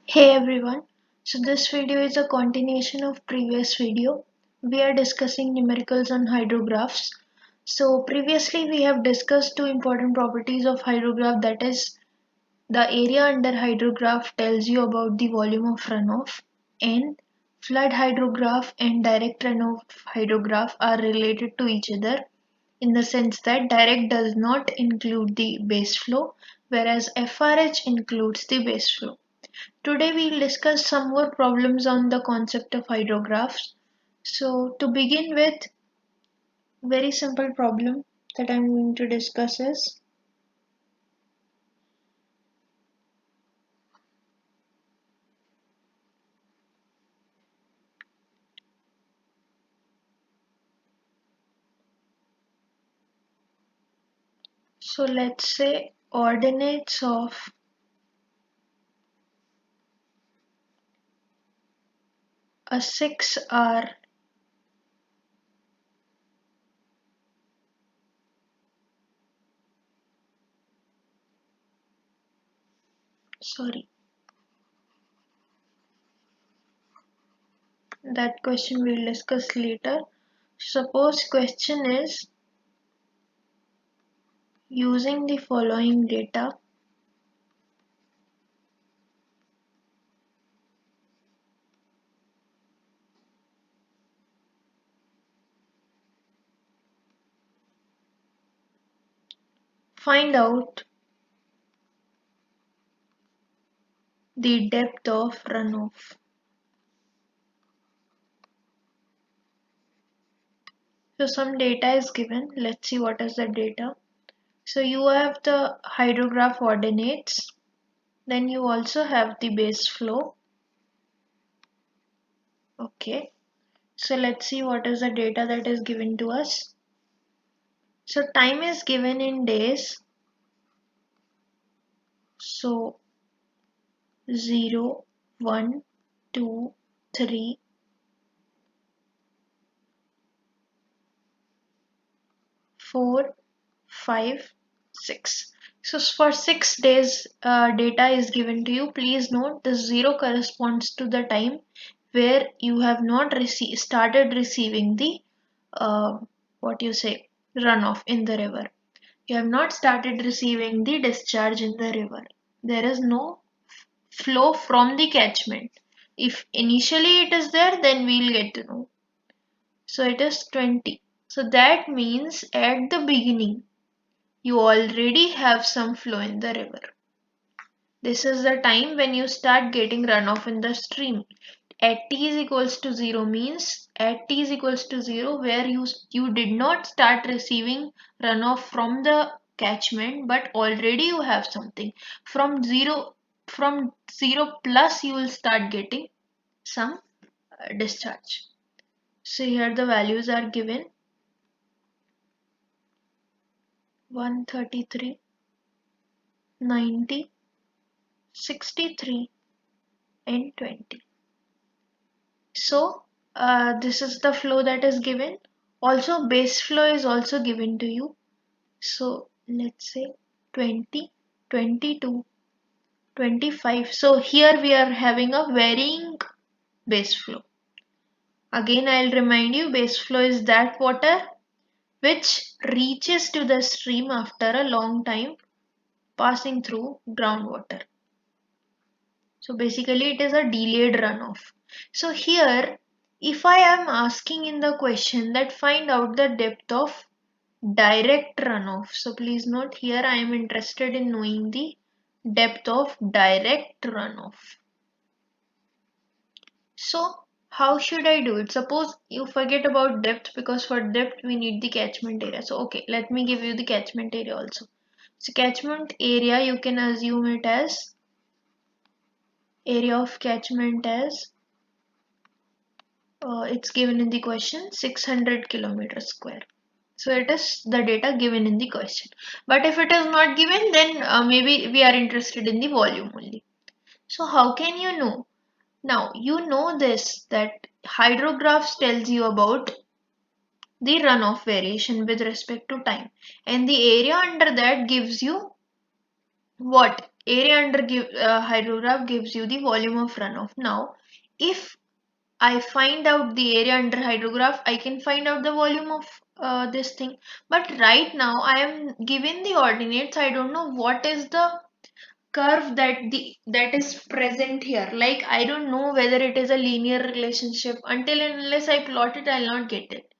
Hey everyone, so this video is a continuation of previous video. We are discussing numericals on hydrographs. So previously we have discussed two important properties of hydrograph, that is the area under hydrograph tells you about the volume of runoff, and flood hydrograph and direct runoff hydrograph are related to each other in the sense that direct does not include the base flow whereas FRH includes the base flow. Today we'll discuss some more problems on the concept of hydrographs. So to begin with, very simple problem that I'm going to discuss is, so let's say ordinates of a 6 hour sorry, that question we'll discuss later. Suppose question is, using the following data, find out the depth of runoff. So some data is given. Let's see what is the data. So you have the hydrograph ordinates, then you also have the base flow. Okay, so let's see what is the data that is given to us. So time is given in days. So 0, 1, 2, 3, 4, 5, 6. So for 6 days data is given to you. Please note the 0 corresponds to the time where you have not started receiving the uh, what you say runoff in the river. You have not started receiving the discharge in the river. There is no flow from the catchment. If initially it is there, then we'll get to know. So it is 20. So that means at the beginning you already have some flow in the river. This is the time when you start getting runoff in the stream. At t is equals to 0 means at t is equals to 0 where you did not start receiving runoff from the catchment, but already you have something. From 0 plus you will start getting some discharge. So here the values are given: 133, 90, 63 and 20. So this is the flow that is given. Also base flow is also given to you. So let's say 20, 22, 25. So here we are having a varying base flow. Again I'll remind you, base flow is that water which reaches to the stream after a long time passing through groundwater. So basically it is a delayed runoff. So here if I am asking in the question that find out the depth of direct runoff. So please note here I am interested in knowing the depth of direct runoff. So how should I do it? Suppose you forget about depth, because for depth we need the catchment area. So okay, let me give you the catchment area also. So catchment area, you can assume it as area of catchment as it's given in the question 600 kilometers square. So it is the data given in the question. But if it is not given, then maybe we are interested in the volume only. So how can you know? Now you know this, that hydrographs tells you about the runoff variation with respect to time, and the area under that gives you what? area under hydrograph gives you the volume of runoff. Now, if I find out the area under hydrograph, I can find out the volume of this thing. But right now I am given the ordinates. I don't know what is the curve that is present here. Like I don't know whether it is a linear relationship. Until and unless I plot it, I'll not get it.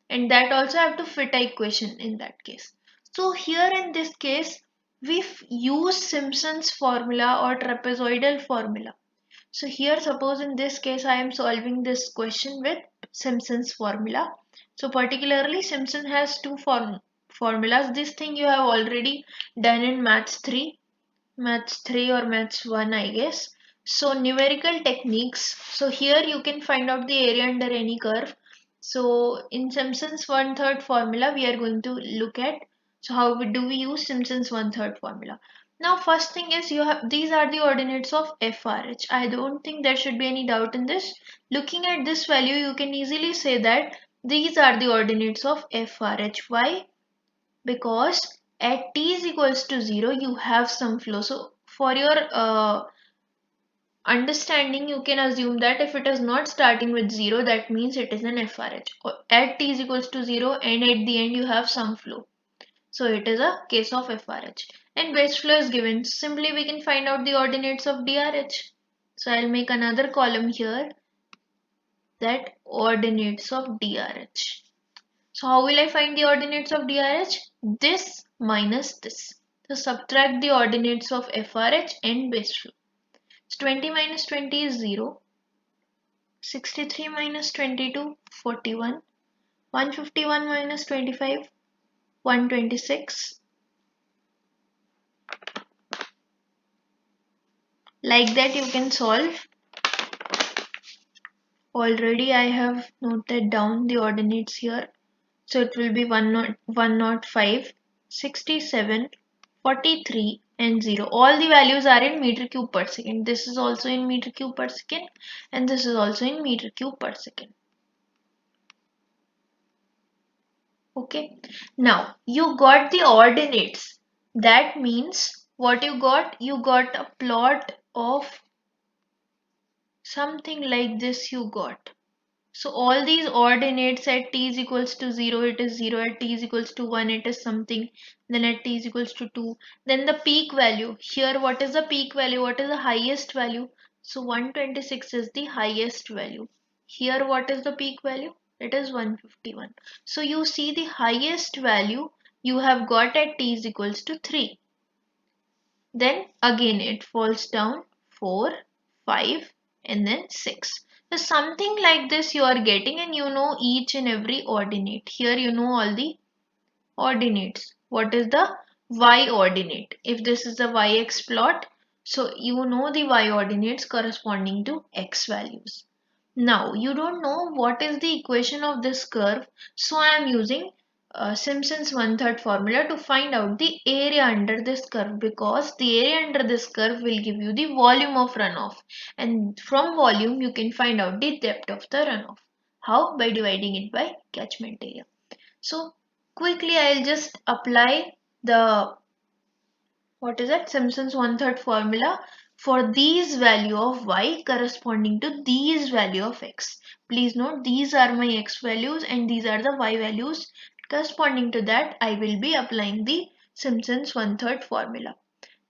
And that also have to fit a equation in that case. So here in this case, we use Simpson's formula or trapezoidal formula. So here suppose in this case I am solving this question with Simpson's formula. So particularly Simpson has two formulas. This thing you have already done in maths 3 or maths 1 I guess. So numerical techniques. So here you can find out the area under any curve. So in Simpson's 1/3 formula we are going to look at. So how do we use Simpson's 1/3 formula? Now first thing is you have these are the ordinates of FRH. I don't think there should be any doubt in this. Looking at this value you can easily say that these are the ordinates of FRH. Why? Because at t is equals to 0 you have some flow. So for your understanding you can assume that if it is not starting with 0 that means it is an FRH. At t is equals to 0 and at the end you have some flow. So it is a case of FRH. And waste flow is given. Simply we can find out the ordinates of DRH. So I'll make another column here, that ordinates of DRH. So how will I find the ordinates of DRH? This minus this. So subtract the ordinates of FRH and waste flow. So 20 minus 20 is 0. 63 minus 22, 41. 151 minus 25, 126. Like that you can solve. Already I have noted down the ordinates here. So it will be 105, 67, 43 and 0. All the values are in meter cube per second. This is also in meter cube per second and this is also in meter cube per second. Okay. Now you got the ordinates. That means what you got? You got a plot of something like this you got. So all these ordinates at t is equals to 0, it is 0, at t is equals to 1, it is something, then at t is equals to 2. Then the peak value. Here what is the peak value? What is the highest value? So 126 is the highest value. Here what is the peak value? It is 151. So you see the highest value you have got at t is equals to 3. Then again it falls down 4, 5 and then 6. So something like this you are getting and you know each and every ordinate. Here you know all the ordinates. What is the y ordinate? If this is the yx plot, so you know the y ordinates corresponding to x values. Now you don't know what is the equation of this curve, so I am using Simpson's 1/3 formula to find out the area under this curve, because the area under this curve will give you the volume of runoff, and from volume you can find out the depth of the runoff. How? By dividing it by catchment area. So quickly I'll just apply the what is that Simpson's 1/3 formula for these value of y corresponding to these value of x. Please note these are my x values and these are the y values. Corresponding to that I will be applying the Simpson's 1/3 formula.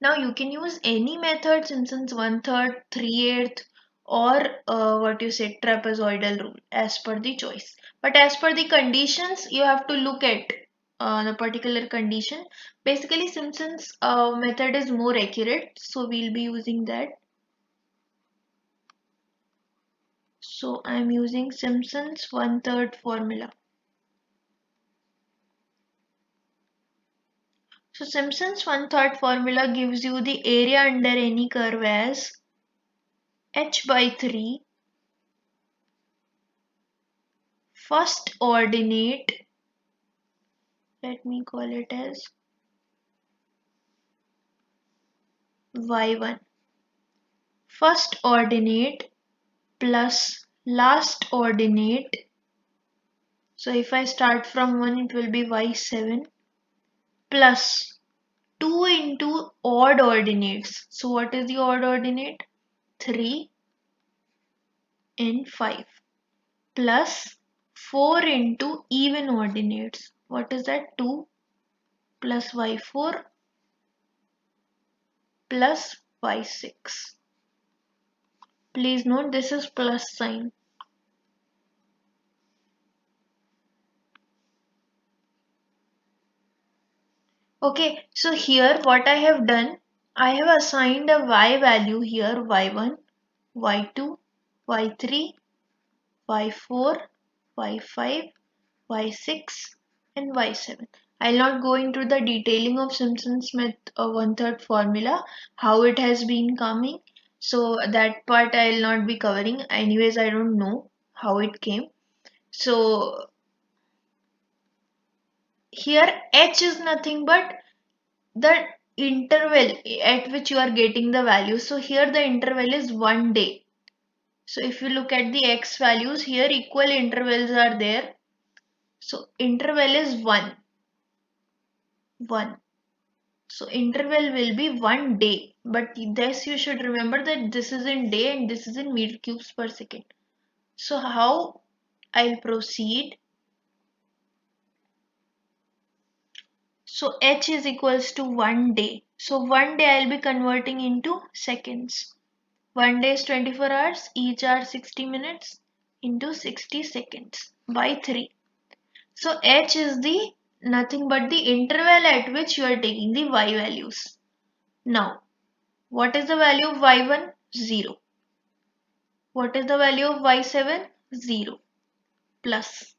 Now you can use any method, Simpson's 1/3, 3/8 or what you say trapezoidal rule as per the choice. But as per the conditions you have to look at the particular condition. Basically Simpson's method is more accurate, so we'll be using that. So I'm using Simpson's 1/3 formula. So Simpson's 1/3 formula gives you the area under any curve as h by 3 first ordinate, let me call it as y1, first ordinate plus last ordinate. So if I start from 1 it will be y7 plus 2 into odd ordinates. So what is the odd ordinate? 3 and 5 plus 4 into even ordinates. What is that? 2 plus y4 plus y6. Please note this is plus sign. Okay, so here what I have done, I have assigned a y value here, y1, y2, y3, y4, y5, y6 and y7. I'll not go into the detailing of Simpson-Smith 1/3 formula, how it has been coming. So that part I'll not be covering. Anyways, I don't know how it came. So here h is nothing but the interval at which you are getting the value. So here the interval is 1 day. So if you look at the x values here, equal intervals are there. So interval is 1. So interval will be 1 day. But this you should remember that this is in day and this is in meter cubes per second. So how I'll proceed? So h is equals to 1 day. So 1 day I'll be converting into seconds. 1 day is 24 hours, each hour 60 minutes into 60 seconds by 3. So h is the nothing but the interval at which you are taking the y values. Now, what is the value of y1? 0. What is the value of y7? 0. Plus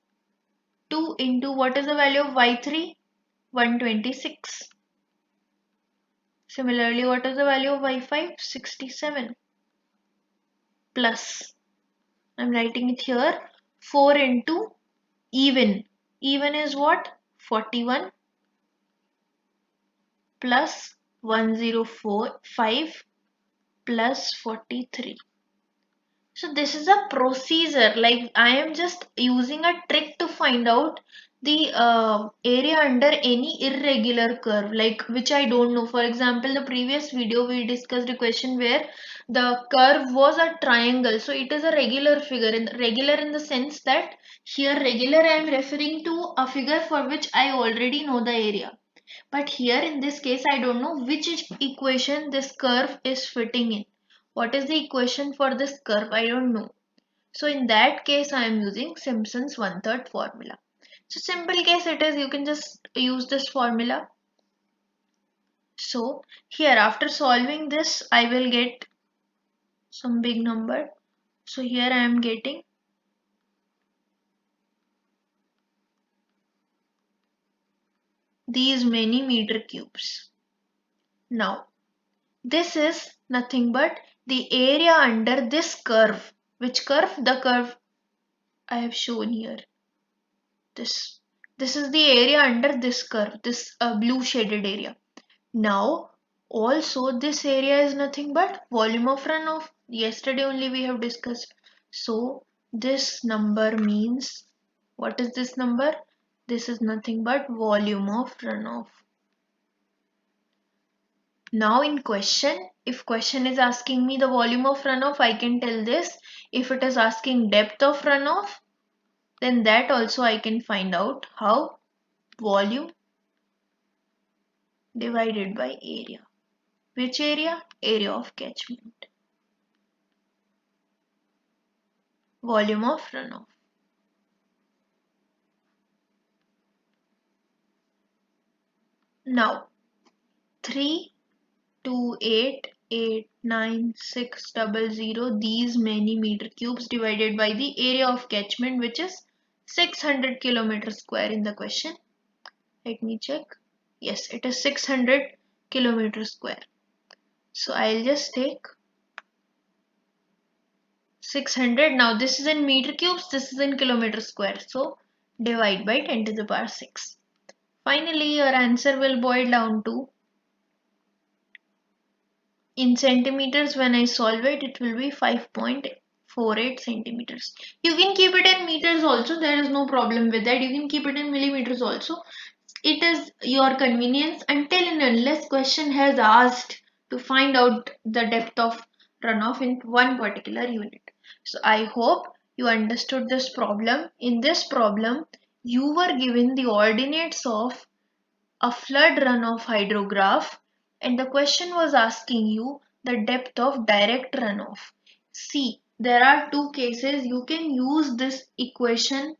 2 into what is the value of y3? 126. Similarly, what is the value of y5? 67. Plus, I'm writing it here, 4 into even. Even is what? 41 plus 105 plus 43. So this is a procedure, like I am just using a trick to find out the area under any irregular curve, like which I don't know. For example, the previous video we discussed a question where the curve was a triangle. So it is a regular figure, regular in the sense that here regular I am referring to a figure for which I already know the area. But here in this case, I don't know which equation this curve is fitting in. What is the equation for this curve? I don't know. So in that case, I am using Simpson's 1/3 formula. So simple case it is, you can just use this formula. So here after solving this, I will get some big number. So here I am getting these many meter cubes. Now this is nothing but the area under this curve. Which curve? The curve I have shown here. This. This is the area under this curve, this blue shaded area. Now, also this area is nothing but volume of runoff. Yesterday only we have discussed. So, this number means, what is this number? This is nothing but volume of runoff. Now in question, if question is asking me the volume of runoff, I can tell this. If it is asking depth of runoff, then that also I can find out how volume divided by area. Which area? Area of catchment. Volume of runoff. Now 3, 2, 8, 8, 9, 6, 0, these many meter cubes divided by the area of catchment, which is 600 kilometers square in the question. Let me check. Yes, it is 600 kilometers square. So I'll just take 600. Now this is in meter cubes, this is in kilometer square. So divide by 10 to the power 6. Finally, your answer will boil down to, in centimeters, when I solve it, it will be 5.48 centimeters. You can keep it in meters also, there is no problem with that. You can keep it in millimeters also. it is your convenience until and unless question has asked to find out the depth of runoff in one particular unit. So I hope you understood this problem. In this problem, you were given the ordinates of a flood runoff hydrograph and the question was asking you the depth of direct runoff. See, there are two cases. You can use this equation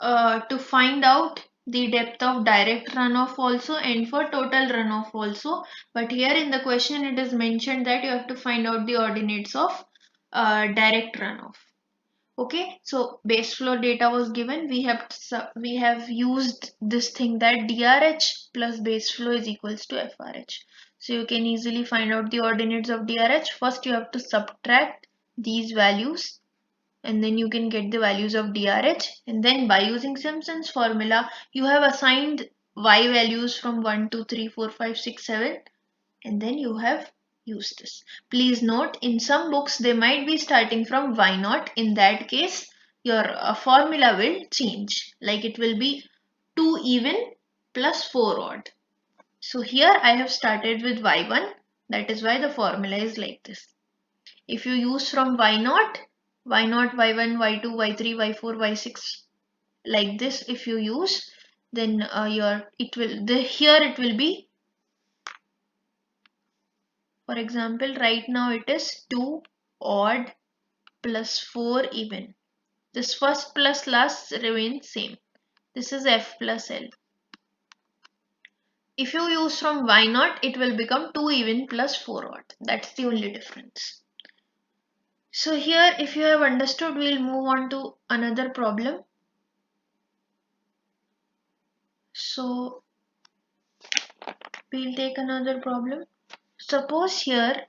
to find out the depth of direct runoff also and for total runoff also, but here in the question it is mentioned that you have to find out the ordinates of direct runoff. Okay, so base flow data was given. We have used this thing that DRH plus base flow is equals to FRH. So you can easily find out the ordinates of DRH. First you have to subtract these values and then you can get the values of DRH, and then by using Simpson's formula you have assigned Y values from 1, 2, 3, 4, 5, 6, 7, and then you have used this. Please note, in some books they might be starting from Y naught. In that case your formula will change, like it will be 2 even plus 4 odd. So here I have started with Y1, that is why the formula is like this. If you use from Y0, Y0, Y1, Y2, Y3, Y4, Y6 like this, if you use, then here it will be, for example, right now it is 2 odd plus 4 even. This first plus last remains same. This is F plus L. If you use from Y0, it will become 2 even plus 4 odd. That's the only difference. So here, if you have understood, we'll move on to another problem. So we'll take another problem. Suppose here,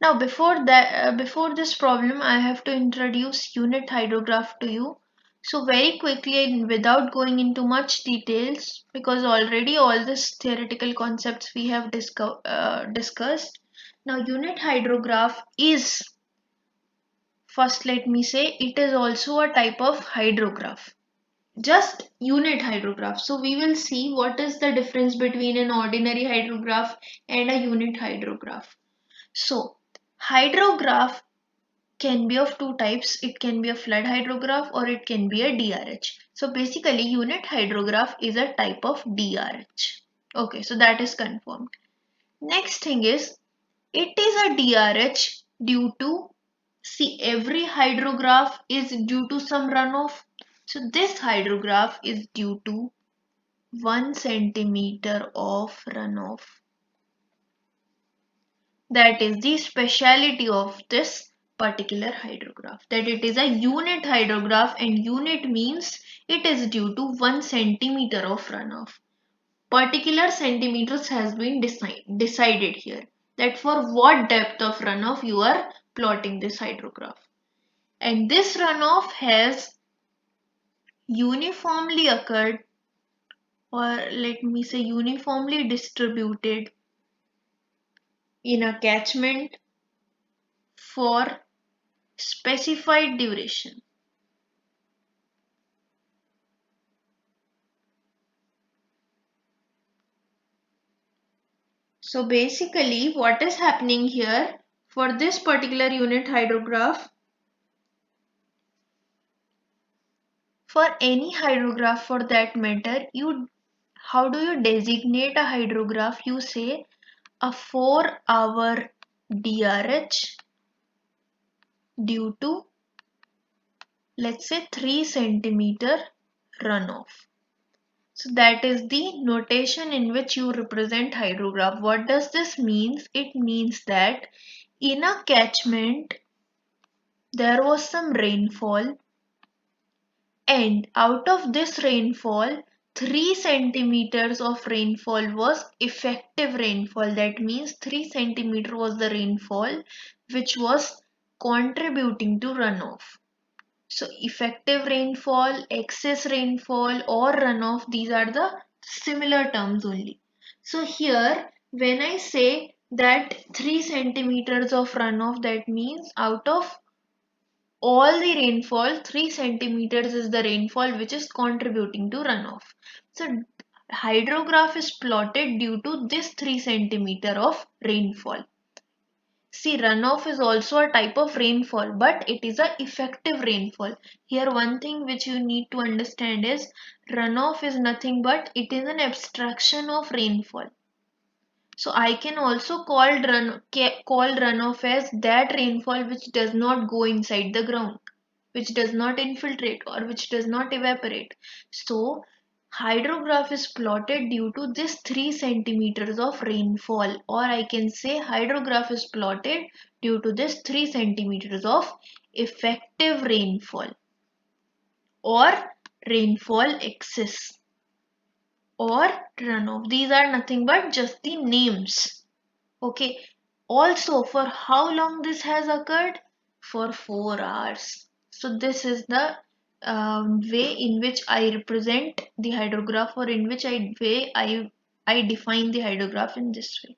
now before this problem, I have to introduce unit hydrograph to you. So very quickly and without going into much details, because already all this theoretical concepts we have discussed. Now unit hydrograph is, first let me say, it is also a type of hydrograph. Just unit hydrograph. So we will see what is the difference between an ordinary hydrograph and a unit hydrograph. So hydrograph can be of two types. It can be a flood hydrograph or it can be a DRH. So basically unit hydrograph is a type of DRH. Okay, so that is confirmed. Next thing is, it is a DRH due to, see, every hydrograph is due to some runoff. So this hydrograph is due to 1 centimeter of runoff. That is the speciality of this particular hydrograph, that it is a unit hydrograph, and unit means it is due to 1 centimeter of runoff. Particular centimeters has been decided here, that for what depth of runoff you are plotting this hydrograph. And this runoff has uniformly occurred, or let me say uniformly distributed in a catchment for specified duration. So basically what is happening here, for this particular unit hydrograph, for any hydrograph for that matter, how do you designate a hydrograph? You say a 4-hour DRH due to, let's say, 3 centimeter runoff. So that is the notation in which you represent hydrograph. What does this mean? It means that in a catchment there was some rainfall, and out of this rainfall 3 centimeters of rainfall was effective rainfall. That means 3 centimeter was the rainfall which was contributing to runoff. So effective rainfall, excess rainfall or runoff, these are the similar terms only. So here when I say that 3 centimeters of runoff, that means out of all the rainfall, 3 centimeters is the rainfall which is contributing to runoff. So hydrograph is plotted due to this 3 centimeter of rainfall. See, runoff is also a type of rainfall, but it is a effective rainfall. Here one thing which you need to understand is runoff is nothing but it is an abstraction of rainfall. So I can also call runoff as that rainfall which does not go inside the ground, which does not infiltrate or which does not evaporate. So hydrograph is plotted due to this 3 centimeters of rainfall, or I can say hydrograph is plotted due to this 3 centimeters of effective rainfall or rainfall excess or runoff. These are nothing but just the names. Okay. Also, for how long this has occurred? For 4 hours. So this is the way in which I represent the hydrograph, or in which I define the hydrograph in this way.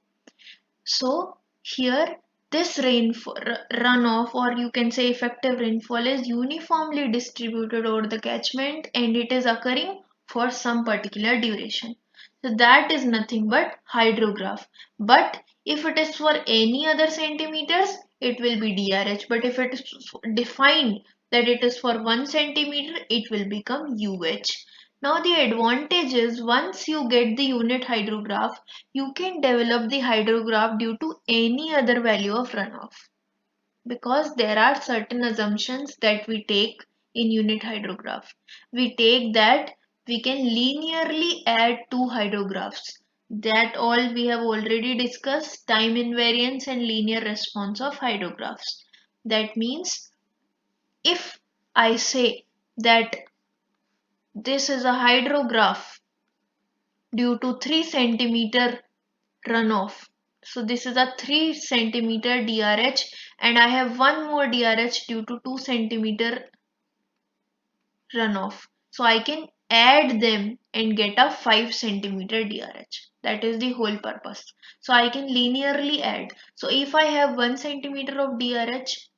So here this runoff, or you can say effective rainfall, is uniformly distributed over the catchment and it is occurring for some particular duration. So that is nothing but hydrograph. But if it is for any other centimeters, it will be DRH. But if it is defined that it is for 1 centimeter, it will become UH. Now the advantage is once you get the unit hydrograph, you can develop the hydrograph due to any other value of runoff, because there are certain assumptions that we take in unit hydrograph. We take that we can linearly add two hydrographs. That all we have already discussed, time invariance and linear response of hydrographs. That means if I say that this is a hydrograph due to 3 centimeter runoff. So this is a 3 centimeter DRH and I have one more DRH due to 2 centimeter runoff. So I can add them and get a 5 centimeter DRH. That is the whole purpose. So I can linearly add. So if I have 1 centimeter of DRH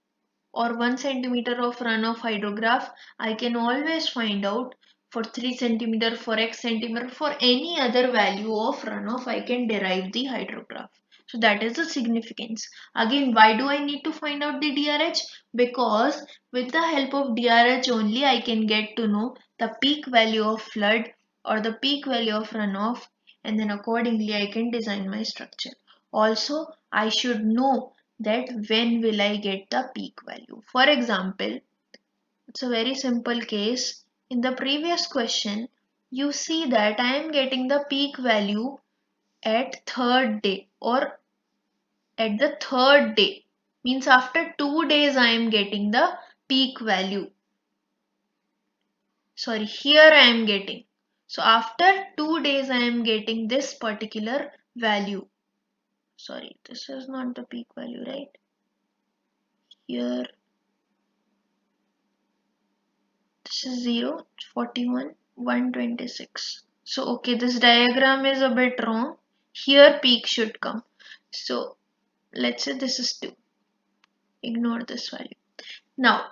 or 1 centimeter of runoff hydrograph, I can always find out for 3 centimeter, for x centimeter, for any other value of runoff, I can derive the hydrograph. So that is the significance. Again, why do I need to find out the DRH? Because with the help of DRH only I can get to know the peak value of flood or the peak value of runoff, and then accordingly I can design my structure. Also, I should know that when will I get the peak value. For example, it's a very simple case. In the previous question, you see that I am getting the peak value at third day, or at the third day. Means after 2 days I am getting the peak value. Sorry, here I am getting. So after 2 days I am getting this particular value. Sorry, this is not the peak value, right? Here this is 0, 41, 126. So okay, this diagram is a bit wrong. Here peak should come. So let's say this is 2. Ignore this value. Now,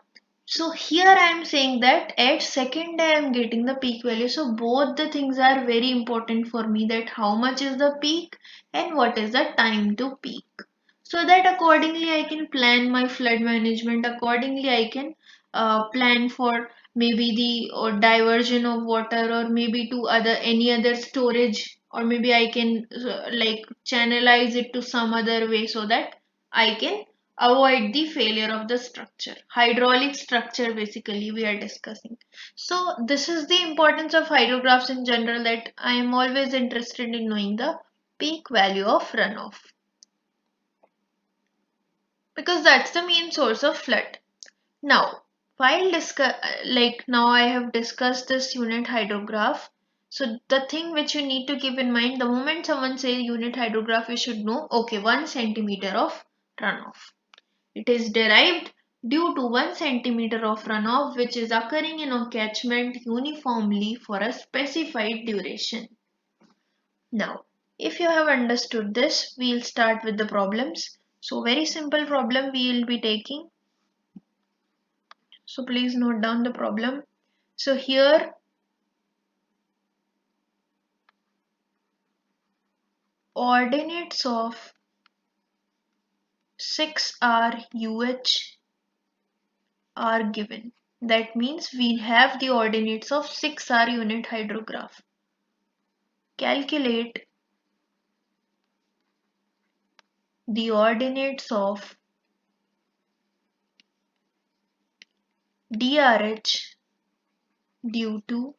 so here I am saying that at second day I am getting the peak value. So both the things are very important for me, that how much is the peak and what is the time to peak. So that accordingly I can plan my flood management. Accordingly I can plan for maybe the or diversion of water, or maybe to any other storage, or maybe I can like channelize it to some other way so that I can avoid the failure of the structure. Hydraulic structure basically we are discussing. So this is the importance of hydrographs in general, that I am always interested in knowing the peak value of runoff, because that's the main source of flood. Now, while now I have discussed this unit hydrograph. So the thing which you need to keep in mind, the moment someone says unit hydrograph, you should know, okay, 1 centimeter of runoff. It is derived due to 1 centimeter of runoff which is occurring in a catchment uniformly for a specified duration. Now, if you have understood this, we'll start with the problems. So very simple problem we will be taking. So please note down the problem. So here ordinates of 6R UH are given. That means we have the ordinates of 6R unit hydrograph. Calculate the ordinates of DRH due to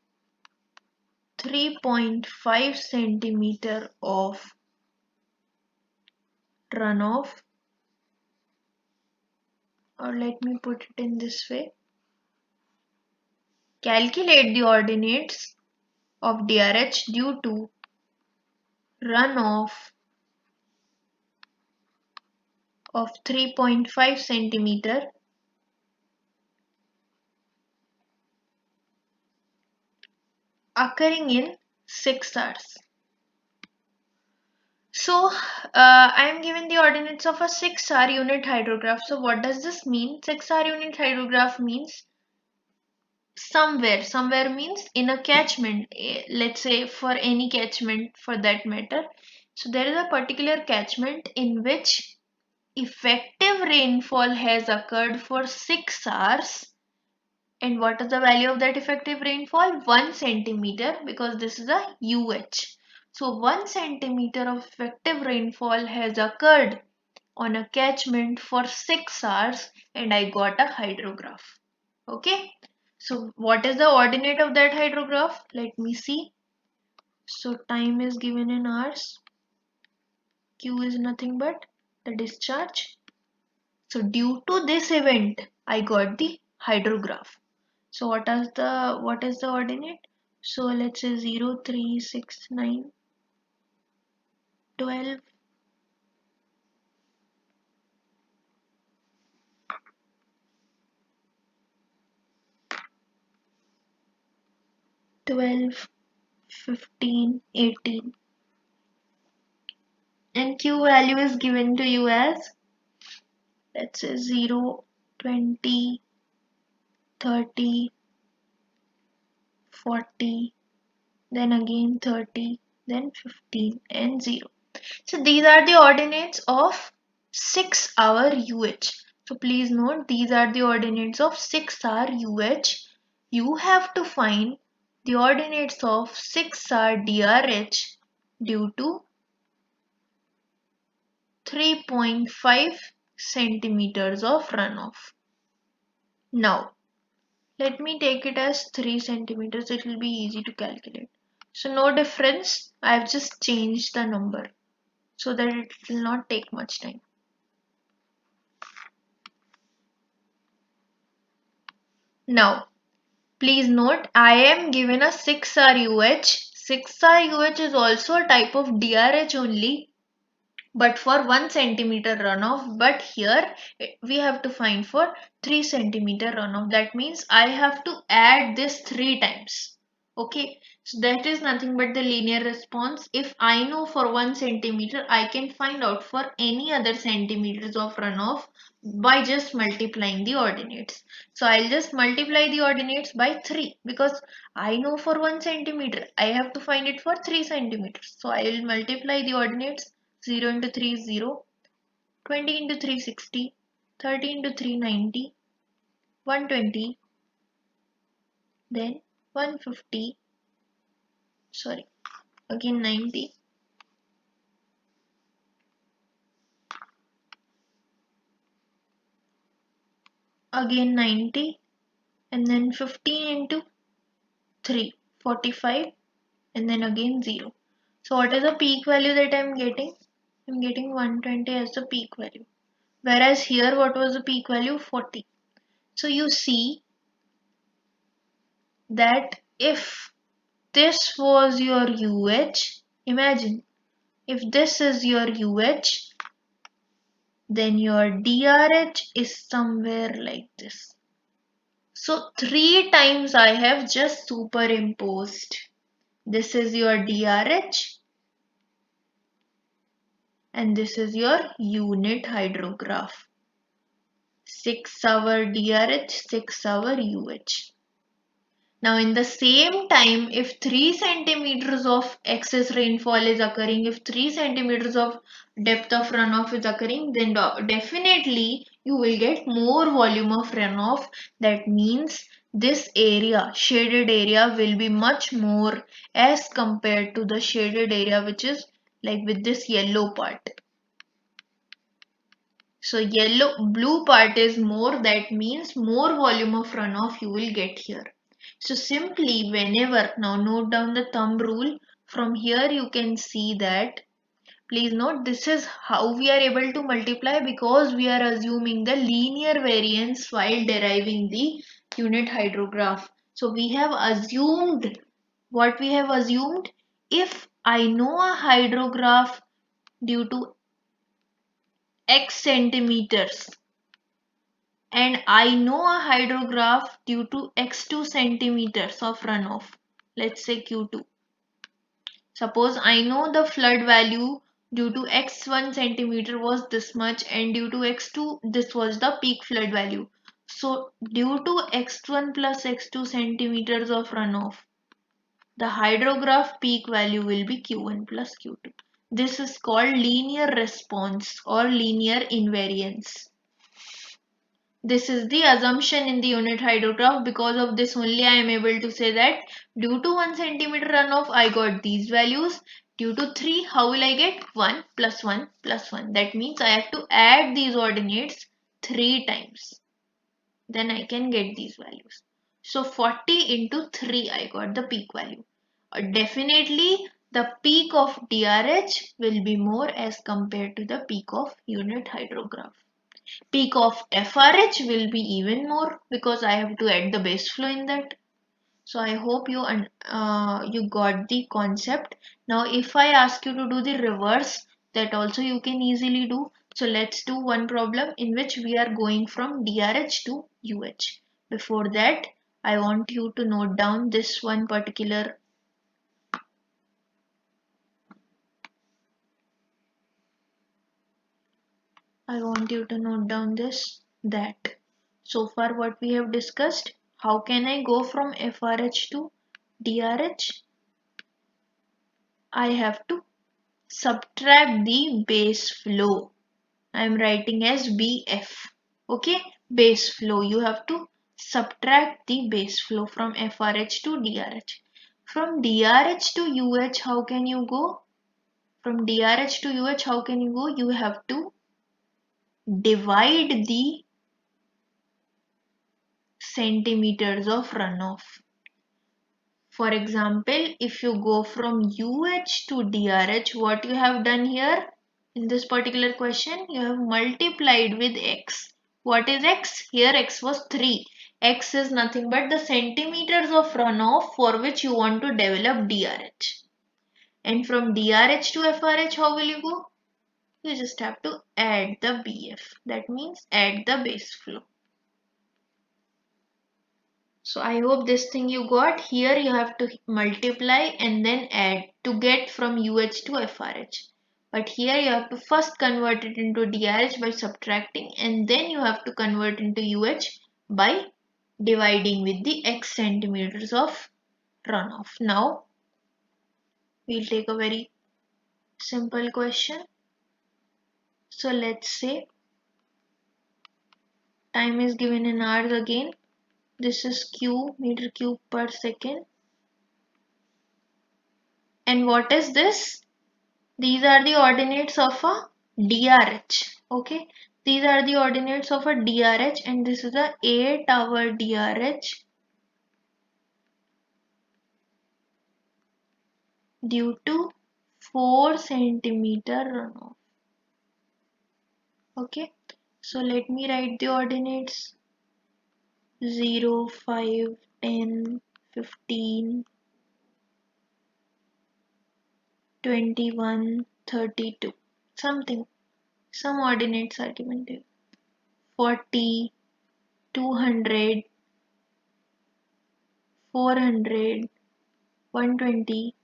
3.5 centimeter of runoff, or let me put it in this way. Calculate the ordinates of DRH due to runoff of 3.5 centimeter occurring in 6 hours. So I am given the ordinates of a 6R unit hydrograph. So what does this mean? 6R unit hydrograph means somewhere means in a catchment, let's say for any catchment for that matter. So there is a particular catchment in which effective rainfall has occurred for 6 hours. And what is the value of that effective rainfall? 1 centimeter, because this is a UH. So 1 centimeter of effective rainfall has occurred on a catchment for 6 hours and I got a hydrograph. Okay. So what is the ordinate of that hydrograph? Let me see. So time is given in hours. Q is nothing but the discharge. So due to this event, I got the hydrograph. So what is the ordinate? So let's say 0, 3, 6, 9, 12, 12, 15, 18. And Q value is given to you as, let's say 0, 20, 30, 40, then again 30, then 15 and 0. So these are the ordinates of 6-hour UH. So please note these are the ordinates of 6-hour UH. You have to find the ordinates of 6-hour DRH due to 3.5 centimeters of runoff. Now let me take it as 3 centimeters. It will be easy to calculate. So no difference. I have just changed the number so that it will not take much time. Now please note I am given a 6R UH. 6R UH is also a type of DRH only, but for 1 centimeter runoff. But here we have to find for 3 centimeter runoff. That means I have to add this 3 times. Okay, so that is nothing but the linear response. If I know for 1 centimeter, I can find out for any other centimeters of runoff by just multiplying the ordinates. So I'll just multiply the ordinates by 3 because I know for 1 centimeter, I have to find it for 3 centimeters. So I will multiply the ordinates. 0 into 3 is 0, 20 into 3 60, 30 into 3 90, 120, then 150, sorry, again 90, again 90, and then 15 into 3, 45, and then again 0. So what is the peak value that I am getting? I am getting 120 as the peak value. Whereas here what was the peak value? 40. So you see that if this was your UH, imagine if this is your UH, then your DRH is somewhere like this. So 3 times I have just superimposed. This is your DRH and this is your unit hydrograph. 6 hour DRH, 6 hour UH. Now in the same time, if 3 centimeters of excess rainfall is occurring, if 3 centimeters of depth of runoff is occurring, then definitely you will get more volume of runoff. That means this area, shaded area, will be much more as compared to the shaded area which is like with this yellow part. So blue part is more, that means more volume of runoff you will get here. So simply whenever, now note down the thumb rule, from here you can see that, please note this is how we are able to multiply because we are assuming the linear variance while deriving the unit hydrograph. So we have assumed, what we have assumed, if I know a hydrograph due to x centimeters, and I know a hydrograph due to x2 centimeters of runoff, let's say Q2. Suppose I know the flood value due to x1 centimeter was this much and due to x2 this was the peak flood value. So due to x1 plus x2 centimeters of runoff, the hydrograph peak value will be Q1 plus Q2. This is called linear response or linear invariance. This is the assumption in the unit hydrograph. Because of this only I am able to say that due to 1 centimeter runoff I got these values. Due to 3, how will I get 1 plus 1 plus 1? That means I have to add these ordinates 3 times. Then I can get these values. So 40 into 3 I got the peak value. Definitely the peak of DRH will be more as compared to the peak of unit hydrograph. Peak of FRH will be even more because I have to add the base flow in that. So I hope you got the concept. Now if I ask you to do the reverse, that also you can easily do. So let's do one problem in which we are going from DRH to UH. Before that, I want you to note down this one particular. I want you to note down this, that. So far what we have discussed, how can I go from FRH to DRH? I have to subtract the base flow. I am writing as BF. Okay, base flow. You have to subtract the base flow from FRH to DRH. From DRH to UH, how can you go? From DRH to UH, how can you go? You have to divide the centimeters of runoff. For example, if you go from UH to DRH, what you have done here in this particular question, you have multiplied with X. What is X? Here X was 3. X is nothing but the centimeters of runoff for which you want to develop DRH. And from DRH to FRH, how will you go? You just have to add the BF. That means add the base flow. So I hope this thing you got. Here you have to multiply and then add to get from UH to FRH. But here you have to first convert it into DRH by subtracting, and then you have to convert into UH by dividing with the X centimeters of runoff. Now we'll take a very simple question. So let's say time is given in hours again. This is Q, meter cube per second. And what is this? These are the ordinates of a DRH. Okay, these are the ordinates of a DRH, and this is a 8-hour DRH due to 4 centimeter runoff. Okay, so let me write the ordinates: 0, 5, 10, 15, 21, 32. Some ordinates are given to you. 40, 200, 400, 120,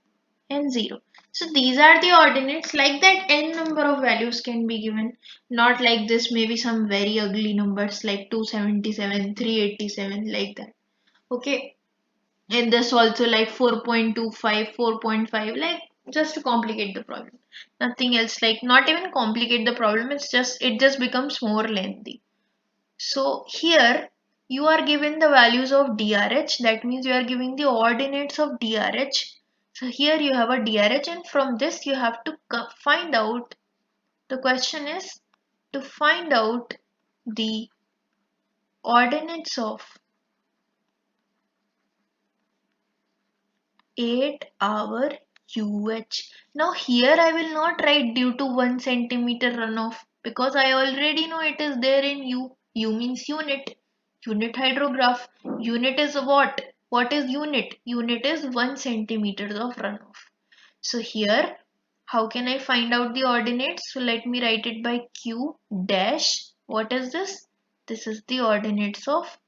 and 0. So these are the ordinates. Like that, n number of values can be given. Not like this, maybe some very ugly numbers like 277, 387, like that. Okay. And this also like 4.25, 4.5, like just to complicate the problem. Nothing else, like not even complicate the problem, it just becomes more lengthy. So here you are given the values of DRH, that means you are giving the ordinates of DRH. So here you have a DRH, and from this you have to find out, the question is to find out the ordinates of 8-hour UH. Now here I will not write due to 1 centimeter runoff because I already know it is there in U. U means unit. Unit hydrograph. Unit is what? What is unit? Unit is 1 centimeter of runoff. So here, how can I find out the ordinates? So let me write it by Q dash. What is this? This is the ordinates of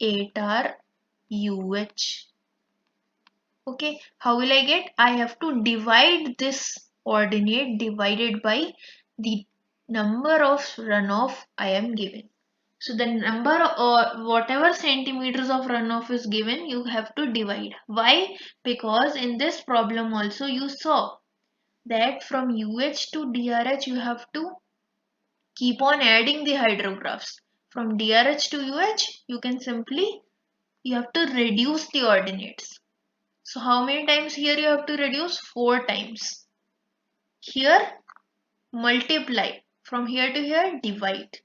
8-hour UH. Okay, how will I get? I have to divide this ordinate divided by the number of runoff I am given. So the number or whatever centimeters of runoff is given, you have to divide. Why? Because in this problem also you saw that from UH to DRH you have to keep on adding the hydrographs. From DRH to UH you have to reduce the ordinates. So how many times here you have to reduce? 4 times. Here multiply. From here to here divide.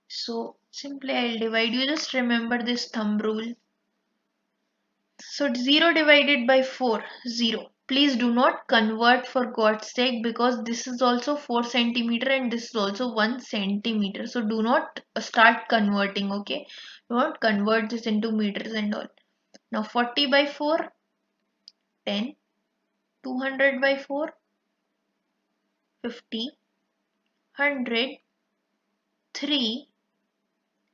So simply I'll divide. You just remember this thumb rule. So 0 divided by 4, 0. Please do not convert for God's sake because this is also 4 centimeter and this is also 1 centimeter. So do not start converting, okay? Do not convert this into meters and all. Now 40 by 4, 10. 200 by 4, 50. 100, 3,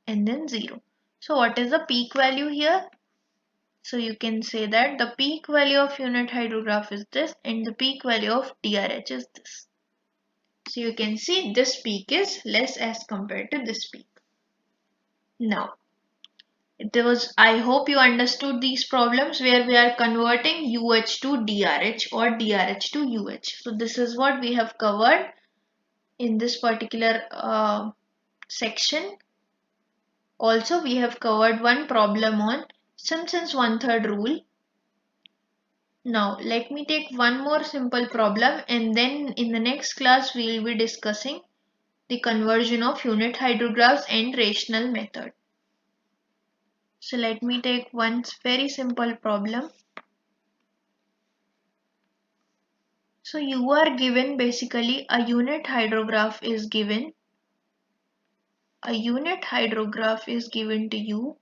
and then 0. So what is the peak value here? So you can say that the peak value of unit hydrograph is this and the peak value of DRH is this. So you can see this peak is less as compared to this peak. Now, I hope you understood these problems where we are converting UH to DRH or DRH to UH. So this is what we have covered in this particular section. Also, we have covered one problem on Simpson's one-third rule. Now, let me take one more simple problem and then in the next class we will be discussing the conversion of unit hydrographs and rational method. So let me take one very simple problem. So you are given basically a unit hydrograph is given. A unit hydrograph is given to you.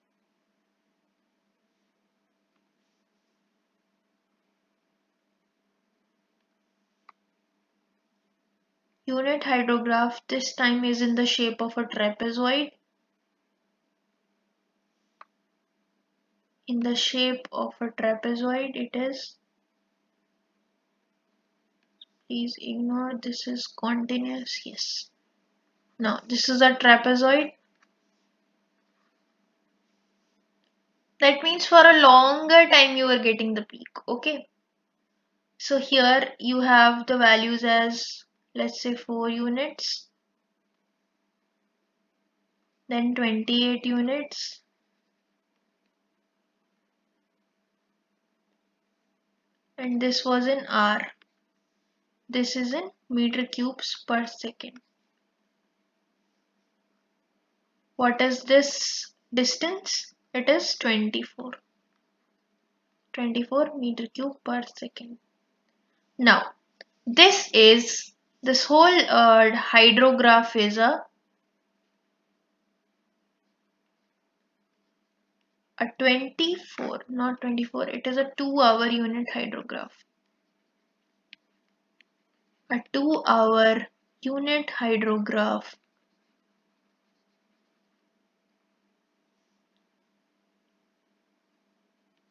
Unit hydrograph this time is in the shape of a trapezoid. In the shape of a trapezoid it is. Please ignore this is continuous. Yes. Now this is a trapezoid. That means for a longer time you are getting the peak. Okay. So here you have the values as, let's say, 4 units. Then 28 units. And this was in R. This is in meter cubes per second. What is this distance? It is 24. 24 meter cube per second. Now, this whole hydrograph is a 24, not 24, it is a 2-hour unit hydrograph. A 2-hour unit hydrograph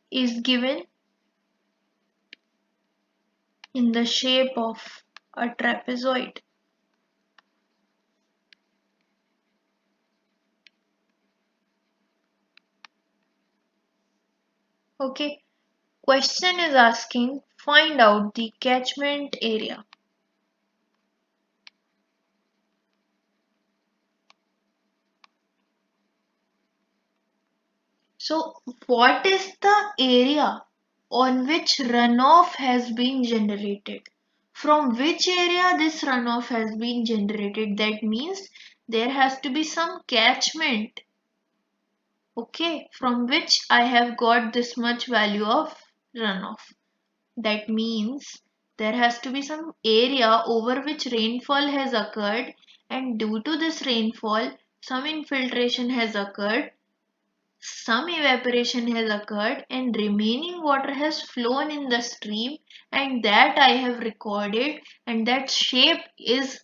is given in the shape of a trapezoid. Okay, question is asking find out the catchment area. So what is the area on which runoff has been generated? From which area this runoff has been generated? That means there has to be some catchment, okay, from which I have got this much value of runoff. That means there has to be some area over which rainfall has occurred, and due to this rainfall, some infiltration has occurred, some evaporation has occurred, and remaining water has flown in the stream, and that I have recorded, and that shape is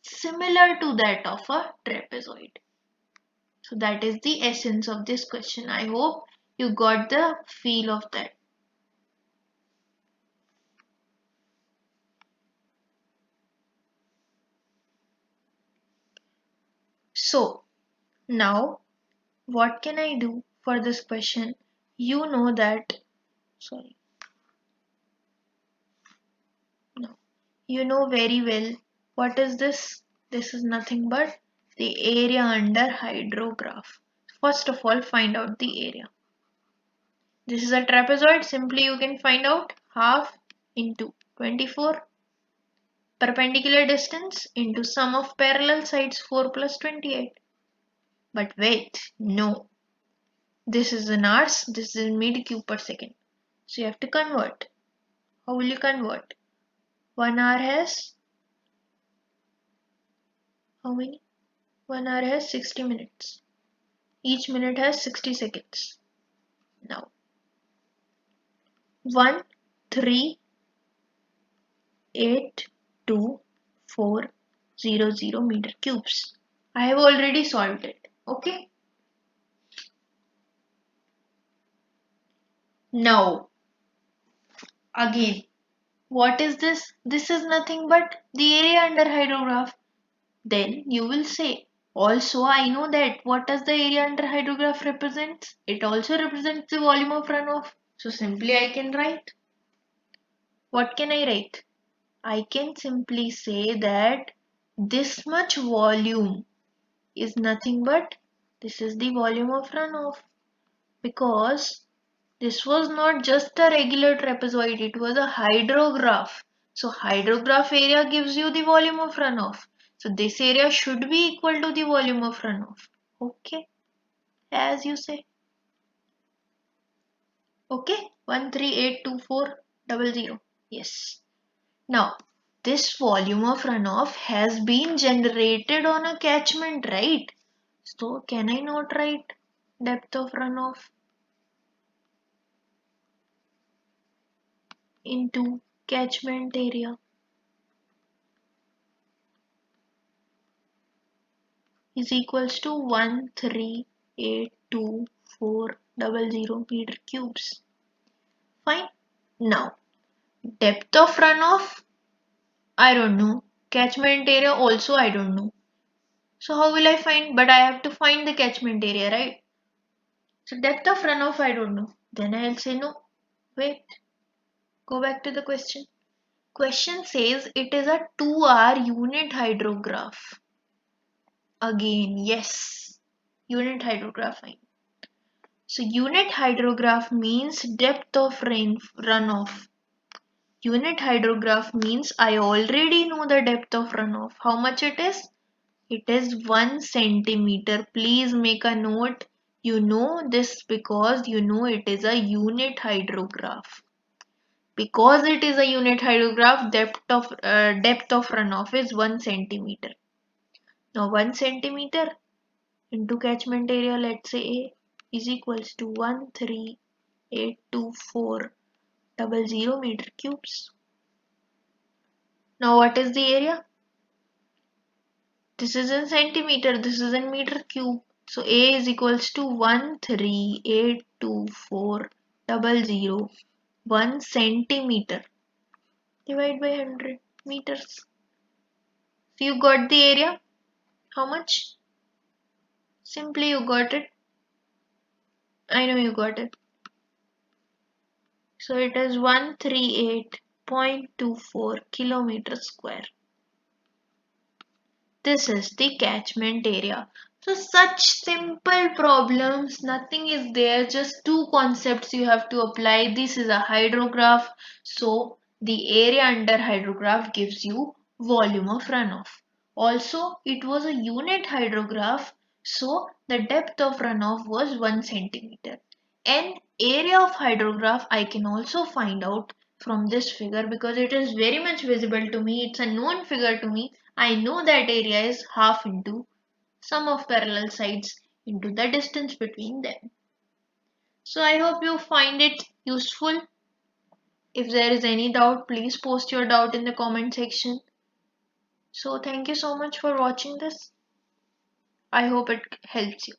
similar to that of a trapezoid. So that is the essence of this question. I hope you got the feel of that. So now what can I do for this question? You know that, sorry, no, you know very well what is this? This is nothing but the area under hydrograph. First of all, find out the area. This is a trapezoid. Simply you can find out half into 24 perpendicular distance into sum of parallel sides 4 plus 28. But wait, no. This is in hours, this is in meter cube per second. So you have to convert. How will you convert? 1 hour has how many? 1 hour has 60 minutes. Each minute has 60 seconds. Now 1382400 meter cubes. I have already solved it. Okay. Now again, what is this? This is nothing but the area under hydrograph. Then you will say, also I know that what does the area under hydrograph represents? It also represents the volume of runoff. So simply I can write. What can I write? I can simply say that this much volume is nothing but this is the volume of runoff, because this was not just a regular trapezoid, it was a hydrograph. So hydrograph area gives you the volume of runoff. So this area should be equal to the volume of runoff. Okay, as you say. Okay, 1382400. Yes. Now, this volume of runoff has been generated on a catchment, right? So can I not write depth of runoff into catchment area is equals to 1382400 meter cubes. Fine. Now, depth of runoff, I don't know. Catchment area also I don't know. So how will I find? But I have to find the catchment area, right? So depth of runoff I don't know. Then I'll say no. Wait. Go back to the question. Question says it is a 2-hour unit hydrograph. Again, yes. Unit hydrograph. So unit hydrograph means depth of rain runoff. Unit hydrograph means I already know the depth of runoff. How much it is? It is 1 centimeter. Please make a note. You know this because you know it is a unit hydrograph. Because it is a unit hydrograph, depth of runoff is 1 centimeter. Now 1 centimeter into catchment area, let's say A, is equals to 1382400 meter cubes. Now what is the area? This is in centimeter, this is in meter cube. So A is equals to 1382400 1 centimeter. Divide by 100 meters. So you got the area? How much? Simply you got it. I know you got it. So it is 138.24 kilometers square. This is the catchment area. So such simple problems, nothing is there, just two concepts you have to apply. This is a hydrograph, so the area under hydrograph gives you volume of runoff. Also, it was a unit hydrograph, so the depth of runoff was 1 centimeter. And area of hydrograph I can also find out from this figure because it is very much visible to me. It's a known figure to me. I know that area is half into sum of parallel sides into the distance between them. So I hope you find it useful. If there is any doubt, please post your doubt in the comment section. So thank you so much for watching this. I hope it helps you.